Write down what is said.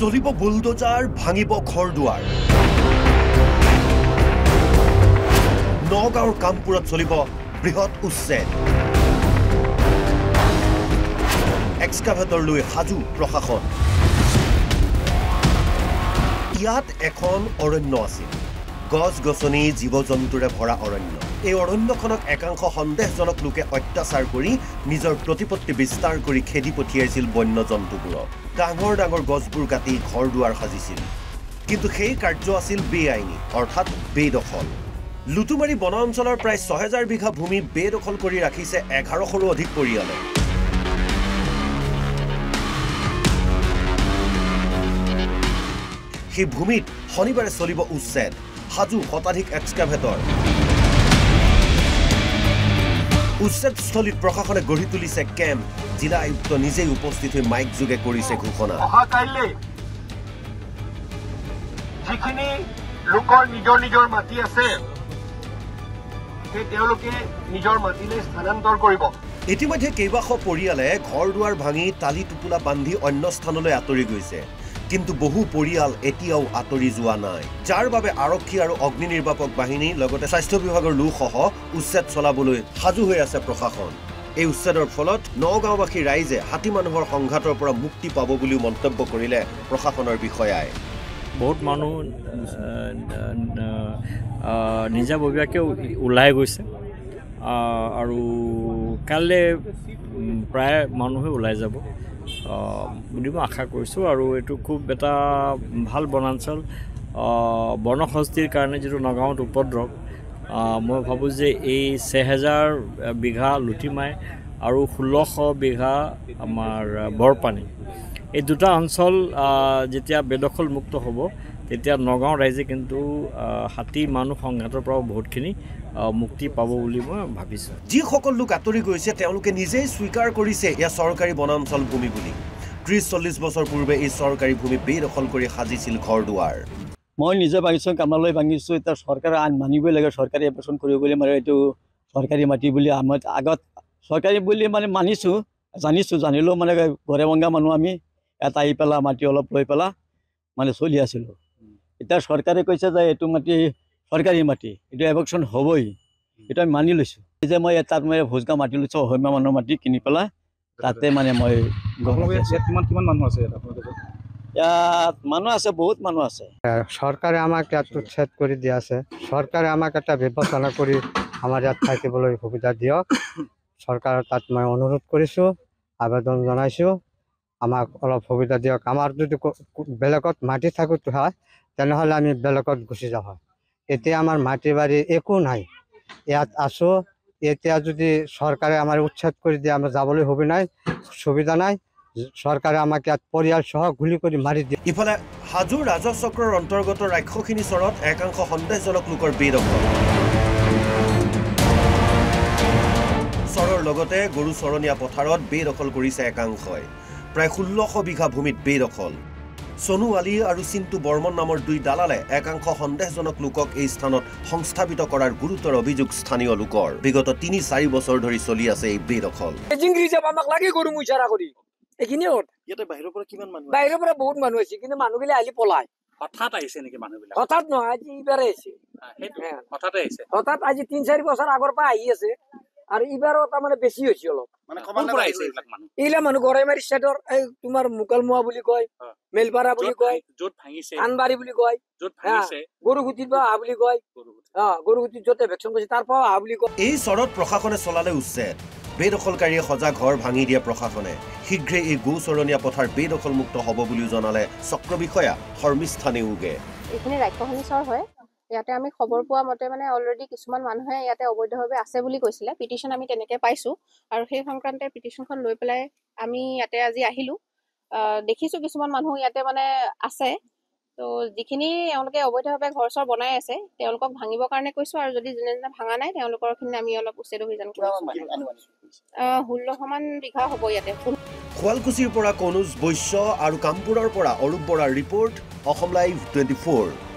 চলিব বুলডোজাৰ ভাঙিব ঘৰ-দুৱাৰ নগাঁৱৰ কামপুৰত চলিব বৃহৎ উচ্ছেদ এক্সকাভেটৰ লৈ সাজু প্ৰশাসন ইয়াত এখন অৰণ্য আছিল গছ-গছনি জীৱ-জন্তুৰে ভৰা অৰণ্য এই অৰণ্যখনক একাংশ সন্দেহজনক লোকে অত্যাচাৰ কৰি নিজৰ প্ৰতিপত্তি বিস্তাৰ কৰি খেদি পঠিয়াইছিল বন্যজন্তুবোৰক ডাঙৰ ডাঙৰ গছবোৰ কাটি ঘৰ-দুৱাৰ সাজিছিল কিন্তু সেই কাৰ্য আছিল বেআইনী অৰ্থাৎ বেদখল লুটুমাৰী বন অঞ্চলৰ প্ৰায় ৬০০০ বিঘা ভূমি বেদখল কৰি ৰাখিছে ১১০০ৰো অধিক পৰিয়ালে সেই ভূমিত শনিবাৰে চলিব উচ্ছেদ সাজু শতাধিক এক্সকাভেটৰ উচ্ছেদস্থলীত প্ৰশাসনে গঢ়ি তুলিছে কেম্প জিলা আয়ুক্ত নিজেই উপস্থিত হৈ মাইক যোগে কৰিছে ঘোষণা যিখিনি লোকৰ নিজৰ মাটি আছে তেওঁলোকে নিজৰ মাটিলৈ স্থানান্তৰ কৰিব ইতিমধ্যে কেইবাশ পৰিয়ালে ঘৰ-দুৱাৰ ভাঙি টালি টোপোলা বান্ধি অন্য স্থানলৈ আঁতৰি গৈছে কিন্তু বহু পৰিয়াল এতিয়াও আঁতৰি যোৱা নাই যাৰ বাবে আৰক্ষী আৰু অগ্নি নিৰ্বাপক বাহিনী লগতে স্বাস্থ্য বিভাগৰ লোকসহ উচ্ছেদ চলাবলৈ সাজু হৈ আছে প্ৰশাসন এই উচ্ছেদৰ ফলত নগাঁওবাসী ৰাইজে হাতী মানুহৰ সংঘাতৰ পৰা মুক্তি পাব বুলি মন্তব্য কৰিলে প্ৰশাসনৰ বিষয়াই বহুত মানুহ নিজাববীয়াকৈ ওলাই গৈছে আৰু কাইলৈ প্ৰায় মানুহে ওলাই যাব বুলি মই আশা কৰিছোঁ আৰু এইটো খুব এটা ভাল বনাঞ্চল বনসস্তিৰ কাৰণে যিটো নগাঁৱত উপদ্ৰৱ মই ভাবোঁ যে এই ৬০০০ বিঘা লুটিমাই আৰু ১৬০০ বিঘা আমাৰ বৰপানী এই দুটা অঞ্চল যেতিয়া বেদখল মুক্ত হ'ব তেতিয়া নগাঁও ৰাইজে কিন্তু হাতী মানুহ সংঘাতৰ পৰা বহুতখিনি মুক্তি পাব বুলি মই ভাবিছোঁ যিসকল লোক আঁতৰি গৈছে তেওঁলোকে নিজেই স্বীকাৰ কৰিছে এয়া চৰকাৰী বনাঞ্চল ভূমি বুলি ৩০-৪০ বছৰ পূৰ্বে এই চৰকাৰী ভূমি বেদখল কৰি সাজিছিল ঘৰ-দুৱাৰ মই নিজে ভাঙিছোঁ কামলৈ ভাঙিছোঁ এতিয়া চৰকাৰে আইন মানিবই লাগে চৰকাৰী এপ্লিকেশ্যন কৰিব বুলি মানে এইটো চৰকাৰী মাটি বুলি আমাৰ আগত চৰকাৰী বুলি মানে মানিছোঁ জানিলেও মানে ঘৰে ভঙা মানুহ আমি এটা আহি পেলা মাটি অলপ লৈ পেলা মানে চলি আছিলোঁ এতিয়া চৰকাৰে কৈছে যে এইটো মাটি চৰকাৰী মাটি এইটো এপ্লিকেশ্যন হ'বই এইটো আমি মানি লৈছোঁ যে মই তাত মই ভোজগাঁও মাটি লৈছোঁ অসমীয়া মানুহৰ মাটি কিনি পেলাই তাতে মানে মই কিমান মানুহ আছে ইয়াত মানুহ আছে বহুত মানুহ আছে চৰকাৰে আমাক ইয়াত উচ্ছেদ কৰি দিয়া আছে চৰকাৰে আমাক এটা ব্যৱস্থা কৰি আমাৰ ইয়াত থাকিবলৈ সুবিধা দিয়ক চৰকাৰৰ তাত মই অনুৰোধ কৰিছোঁ আবেদন জনাইছোঁ আমাক অলপ সুবিধা দিয়ক আমাৰ যদি বেলেগত মাটি থাকোঁতে হয় তেনেহ'লে আমি বেলেগত গুচি যাওঁ হয় এতিয়া আমাৰ মাটি বাৰী একো নাই ইয়াত আছোঁ এতিয়া যদি চৰকাৰে আমাৰ উচ্ছেদ কৰি দিয়ে আমাৰ যাবলৈ সুবিধা নাই চৰকাৰে আমাক ইয়াত পৰিয়াল সহ গুলি কৰি মাৰি দিয়ে ইফালে হাজো ৰাজহ চক্ৰৰ অন্তৰ্গত ৰাক্ষসিনী চৰত একাংশ সন্দেহজনক লোকৰ বেদখল চৰৰ লগতে গৰু চৰণীয়া পথাৰত বেদখল কৰিছে একাংশই প্ৰায় ১৬০০ বিঘা ভূমিত বেদখল সোনু আলী আৰু চিন্তু বৰ্মন নামৰ দুই দালালে একাংশ সন্দেহজনক লোকক এই স্থানত সংস্থাপিত কৰাৰ গুৰুতৰ অভিযোগ স্থানীয় লোকৰ বিগত ৩-৪ বছৰ ধৰি চলি আছে এই বেদখল বাহিৰৰ পৰা কিমান মানুহ বাহিৰৰ পৰা বহুত মানুহ আছে কিন্তু মানুহবিলাক আহি পলাই হঠাৎ আহিছে নেকি মানুহবিলাক হঠাৎ নহয় আজি ইবাৰে আহিছে হঠাৎ আজি ৩-৪ বছৰ আগৰ পৰা আহি আছে আৰু ইবাৰো তাৰমানে বেছি হৈছে অলপ এইবিলাক মানুহ গড়াইমাৰী চাইডৰ এই তোমাৰ মুকালমুৱা বুলি কয় মেলপাৰা বুলি কয় আনবাৰী বুলি কয় গৰুগুটিৰ পৰা অহা বুলি কয় গৰুগুটিত য'তে ভেকচিন কৰিছে তাৰ পৰা অহা বুলি কয় এই চৰত প্ৰশাসনে চলালে উচ্ছেদ বেদখলকাৰীয়ে সজা ঘৰ ভাঙি দিয়া প্ৰশাসনে শীঘ্ৰে এই গো চৰণীয়া পথাৰ বেদখলমুক্ত হ'ব বুলিও জনালে চক্ৰ বিষয়া শৰ্মিষ্ঠা নেওগে এইখিনি ৰাক্ষসিনী চৰ হয় ইয়াতে আমি খবৰ পোৱা মতে মানে অলৰেডি কিছুমান মানুহে ইয়াতে অবৈধভাৱে আছে বুলি কৈছিলে পিটিশ্যন আমি তেনেকৈ পাইছোঁ আৰু সেই সংক্ৰান্তে পিটিশ্যনখন লৈ পেলাই আমি ইয়াতে আজি আহিলোঁ দেখিছোঁ কিছুমান মানুহ ইয়াতে মানে আছে তো যিখিনি তেওঁলোকে অবৈধভাৱে ঘৰ চৰ বনাই আছে তেওঁলোকক ভাঙিবৰ কাৰণে কৈছোঁ আৰু যদি যোনে যোনে ভাঙা নাই তেওঁলোকৰখিনি আমি অলপ উচ্ছেদ অভিযান কৰিছোঁ ১৬০০ বিঘা হ'ব ইয়াতে শুৱালকুছিৰ পৰা কনুজ বৈশ্য আৰু কামপুৰৰ পৰা অৰূপ বৰাৰ ৰিপৰ্ট অসম লাইভ 24